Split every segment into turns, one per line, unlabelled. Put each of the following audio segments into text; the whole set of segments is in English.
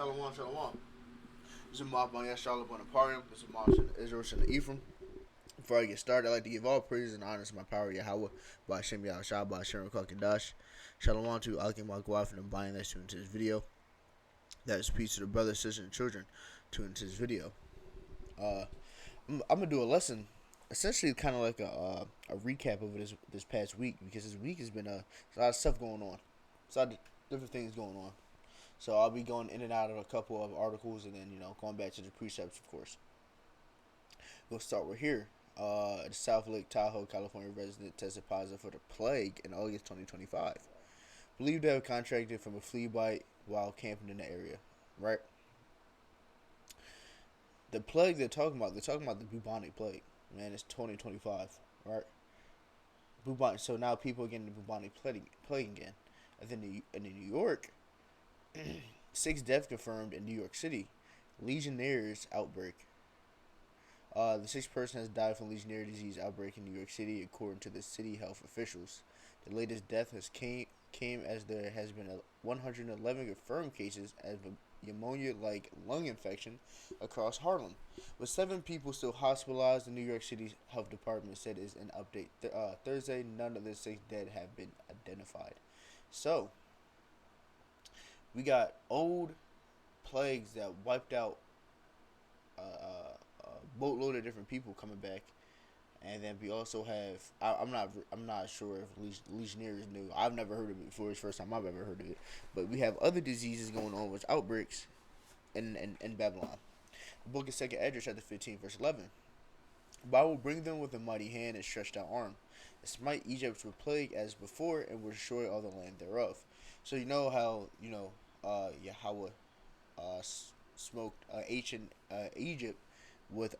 Shalom, shalom. This is Mob on Yashala Bonaparium. This is Mob Israel and Ephraim. Before I get started, I'd like to give all praises and honors to my power Yahweh, by Hashem Yahushua, by Hashem Kadash. Shalom to Akim Magwaf and the buying that's tuned to this video. That is peace to the brothers, sisters, and children tuned to this video. I'm gonna do a lesson, essentially kind of like a recap of this past week, because this week has been a lot of stuff going on, a lot of different things going on. So I'll be going in and out of a couple of articles, and then going back to the precepts, of course. We'll start with here. The South Lake Tahoe, California resident tested positive for the plague in August 2025. Believed to have contracted from a flea bite while camping in the area. Right. The plague they're talking about the bubonic plague. Man, it's 2025, right? Bubonic. So now people are getting the bubonic plague again. And then in New York, 6 deaths confirmed in New York City. Legionnaires outbreak. The 6th person has died from Legionnaire disease outbreak in New York City, according to the city health officials. The latest death came as there has been 111 confirmed cases of pneumonia-like lung infection across Harlem, with 7 people still hospitalized. The New York City Health Department said is an update Thursday. None of the 6 dead have been identified. So we got old plagues that wiped out a boatload of different people coming back, and then we also have I'm not sure if Legionnaires new. I've never heard of it before. It's the first time I've ever heard of it. But we have other diseases going on with outbreaks in Babylon. The book is 2nd Esdras chapter 15 verse 11. But I will bring them with a mighty hand and stretched out arm, and smite Egypt with plague as before, and will destroy all the land thereof. So you know how Yahweh smoked ancient Egypt with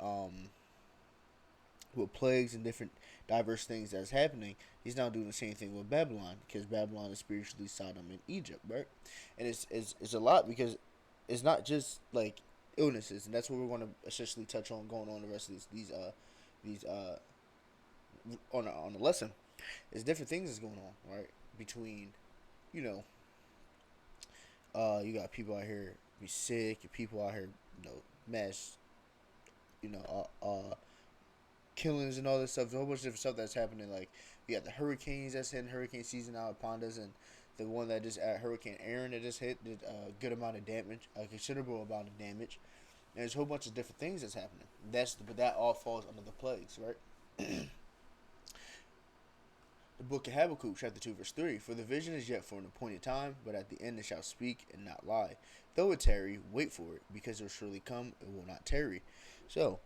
plagues and different diverse things that's happening. He's now doing the same thing with Babylon, because Babylon is spiritually Sodom and Egypt, right? And it's a lot, because it's not just like illnesses, and that's what we're going to essentially touch on going on the rest of these on the lesson. There's different things that's going on, right? Between you got people out here be sick, and people out here mass killings and all this stuff. There's a whole bunch of different stuff that's happening. Like, we got the hurricanes that's hitting hurricane season out upon us, and the one that just Hurricane Aaron that just hit did a good amount of damage, a considerable amount of damage. And there's a whole bunch of different things that's happening. But that all falls under the plagues, right? The book of Habakkuk, chapter 2, verse 3. For the vision is yet for an appointed time, but at the end it shall speak and not lie. Though it tarry, wait for it, because it will surely come, it will not tarry. So,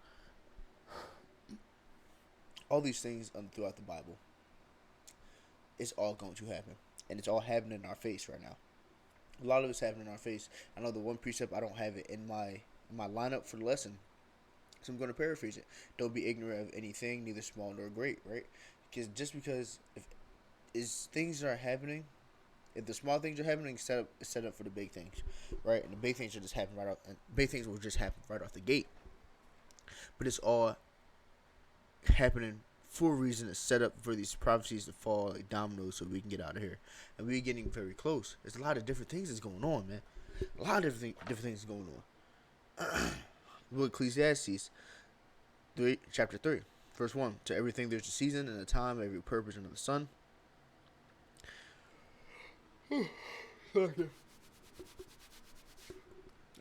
all these things throughout the Bible, it's all going to happen. And it's all happening in our face right now. A lot of it's happening in our face. I know the one precept, I don't have it in my lineup for the lesson, so I'm going to paraphrase it. Don't be ignorant of anything, neither small nor great, right? Because if things are happening, if the small things are happening, set up for the big things, right? And the big things will just happen right off. And big things will just happen right off the gate. But it's all happening for a reason. It's set up for these prophecies to fall like dominoes, so we can get out of here. And we're getting very close. There's a lot of different things that's going on, man. A lot of different things going on. Book Ecclesiastes, chapter 3. Verse 1, to everything there's a season and a time, every purpose under the sun. A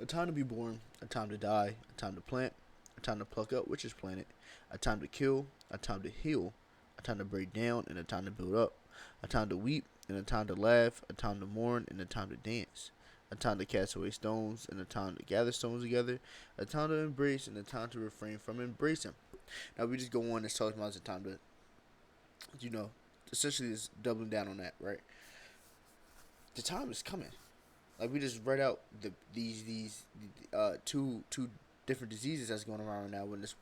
time to be born, a time to die, a time to plant, a time to pluck up, which is planted, a time to kill, a time to heal, a time to break down, and a time to build up, a time to weep, and a time to laugh, a time to mourn, and a time to dance, a time to cast away stones, and a time to gather stones together, a time to embrace, and a time to refrain from embracing. Now we just go on and talk about the time to, essentially just doubling down on that, right? The time is coming. Like, we just read out these two different diseases that's going around right now, when there's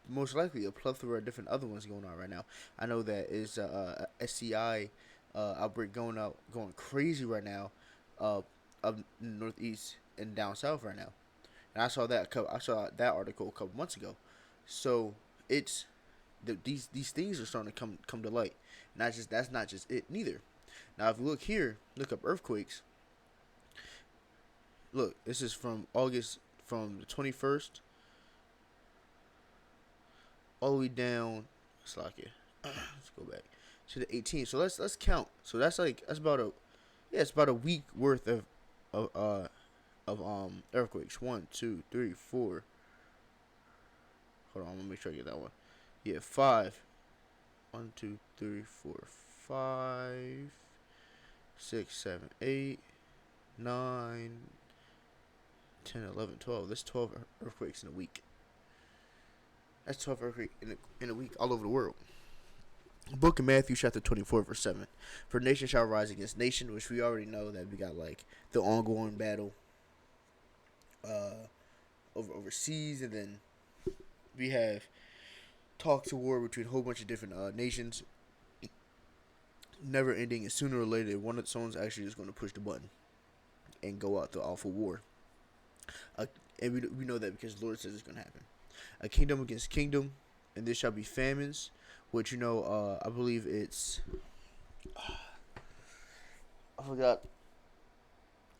most likely a plethora of different other ones going on right now. I know that is a SCI outbreak going crazy right now, up in the Northeast and down south right now. And I saw that article a couple months ago. So it's these things are starting to come to light. That's not just it neither. Now, if you look up earthquakes, look, this is from August, from the 21st all the way down. Slovakia. Let's go back to the 18th. So let's count. So that's about a, yeah, it's about a week worth of uh earthquakes. One, two, three, four. Hold on, I'm gonna make sure I get that one. Yeah, five. One, two, three, four, five, six, seven, eight, 9, 10, 11, 12. That's 12 earthquakes in a week. That's 12 earthquakes in a week all over the world. Book of Matthew, chapter 24, verse 7. For nation shall rise against nation, which we already know that we got like the ongoing battle overseas, and then we have talks of war between a whole bunch of different nations, never ending, and sooner or later, someone's actually just going to push the button and go out to awful war. And we know that because the Lord says it's going to happen. A kingdom against kingdom, and there shall be famines, which I believe it's, I forgot.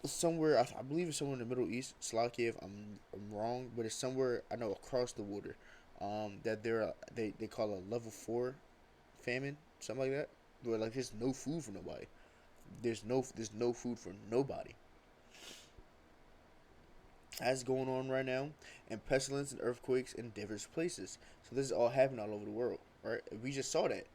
It's somewhere, I believe it's somewhere in the Middle East, Slovakia, if I'm wrong, but it's somewhere, I know, across the water. That they call a level 4 famine, something like that, where like there's no food for nobody. There's no food for nobody. That's going on right now, and pestilence and earthquakes in diverse places. So this is all happening all over the world, right? We just saw that.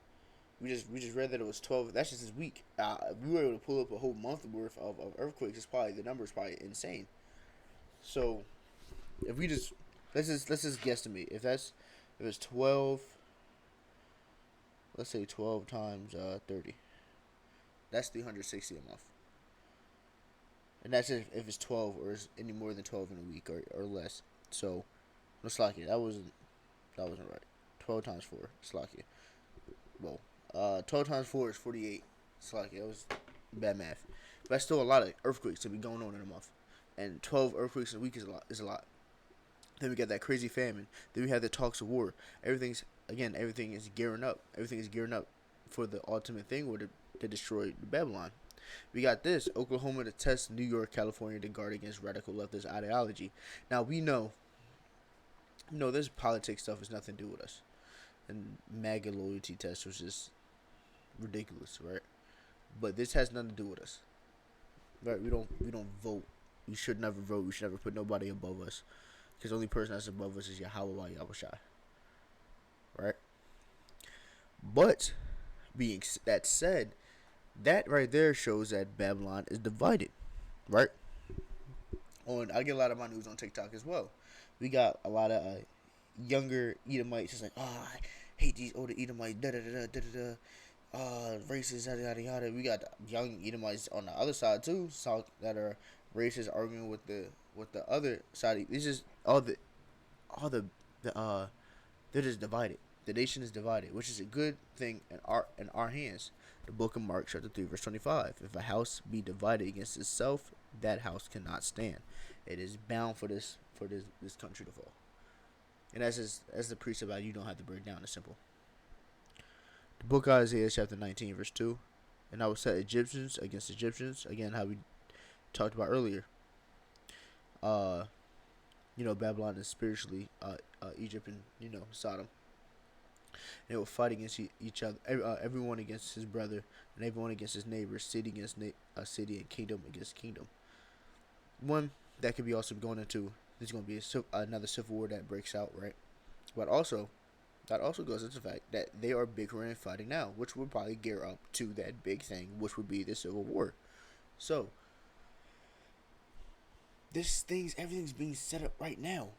We just read that it was 12. That's just this week. If we were able to pull up a whole month worth of earthquakes, it's probably, the number is probably insane. So if we just let's just guesstimate, if it's 12, let's say 12 times 30, that's 360 a month. And that's if it's 12 or is any more than 12 in a week or less. So, no, Slovakia, that wasn't right. 12 times 4, Slovakia. Well, 12 times 4 is 48. Slovakia, that was bad math. But that's still a lot of earthquakes to be going on in a month. And 12 earthquakes in a week is a lot. Then we got that crazy famine. Then we have the talks of war. Everything is gearing up. Everything is gearing up for the ultimate thing, where to destroy Babylon. We got this: Oklahoma to test New York, California to guard against radical leftist ideology. Now we know, this politics stuff has nothing to do with us, and MAGA loyalty test was just ridiculous, right? But this has nothing to do with us, right? We don't vote. We should never vote. We should never put nobody above us, because the only person that's above us is Yahweh Yahushua, right? But being that said, that right there shows that Babylon is divided, right? I get a lot of my news on TikTok as well. We got a lot of younger Edomites just like, oh, I hate these older Edomites, da da da da da da. Racist, yada yada yada. We got young Edomites on the other side too, that are racist, arguing with the other side. It's just all the they're just divided. The nation is divided, which is a good thing in our hands. The book of Mark, chapter 3, verse 25. If a house be divided against itself, that house cannot stand. It is bound for this country to fall. And as the priest about, you don't have to break down. It's simple. The book of Isaiah, chapter 19, verse 2. And I will set Egyptians against Egyptians. Again, how we talked about earlier. Babylon is spiritually Egypt and, Sodom. And they will fight against each other, everyone against his brother, and everyone against his neighbor, city against city, and kingdom against kingdom. One that could be also going into, there's going to be another civil war that breaks out, right? But also, that also goes into the fact that they are bickering and fighting now, which would probably gear up to that big thing, which would be the civil war. So, everything's being set up right now.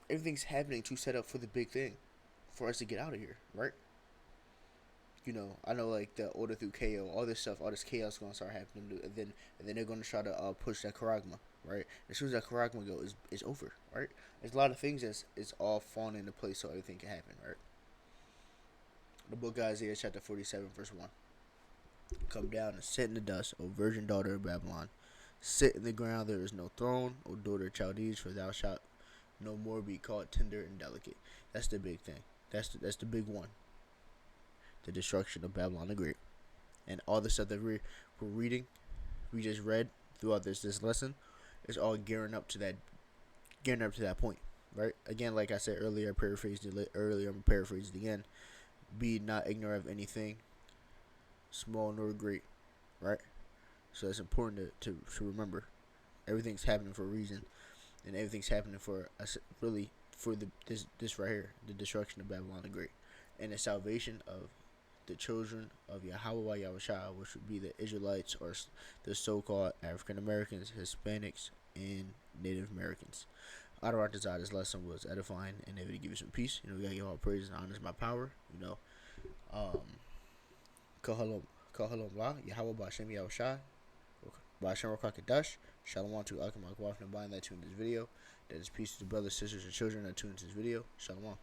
Everything's happening to set up for the big thing, for us to get out of here, right? I know, like, the order through KO, all this stuff, all this chaos is going to start happening, and then they're going to try to push that charagma, right? As soon as that charagma goes, it's over, right? There's a lot of things that's all falling into place so everything can happen, right? The book of Isaiah, chapter 47, verse 1. Come down and sit in the dust, O virgin daughter of Babylon. Sit in the ground, there is no throne, O daughter of Chaldees, for thou shalt no more be called tender and delicate. That's the big thing. That's the big one. The destruction of Babylon the Great. And all the stuff that we're reading, we just read throughout this lesson, It's all gearing up to that point, right? Again, like I said earlier, I paraphrased it earlier. I'm gonna paraphrase it again. Be not ignorant of anything, small nor great, right? So it's important to remember everything's happening for a reason, and everything's happening for us, really, for this right here, the destruction of Babylon the Great, and the salvation of the children of Yahweh Yahushua, which would be the Israelites, or the so-called African Americans, Hispanics, and Native Americans. Out of our desire, this lesson was edifying and able to give you some peace. You know, we gotta give all praise and honor is my power. You know, Kahalom, Kahalom La, Yahweh Bashem Yahushua, Bashem Rakakadash, Shalom to Akim Akwaf and buying that tuned this video. That is peace to the brothers, sisters, and children that tuned this video. Shalom.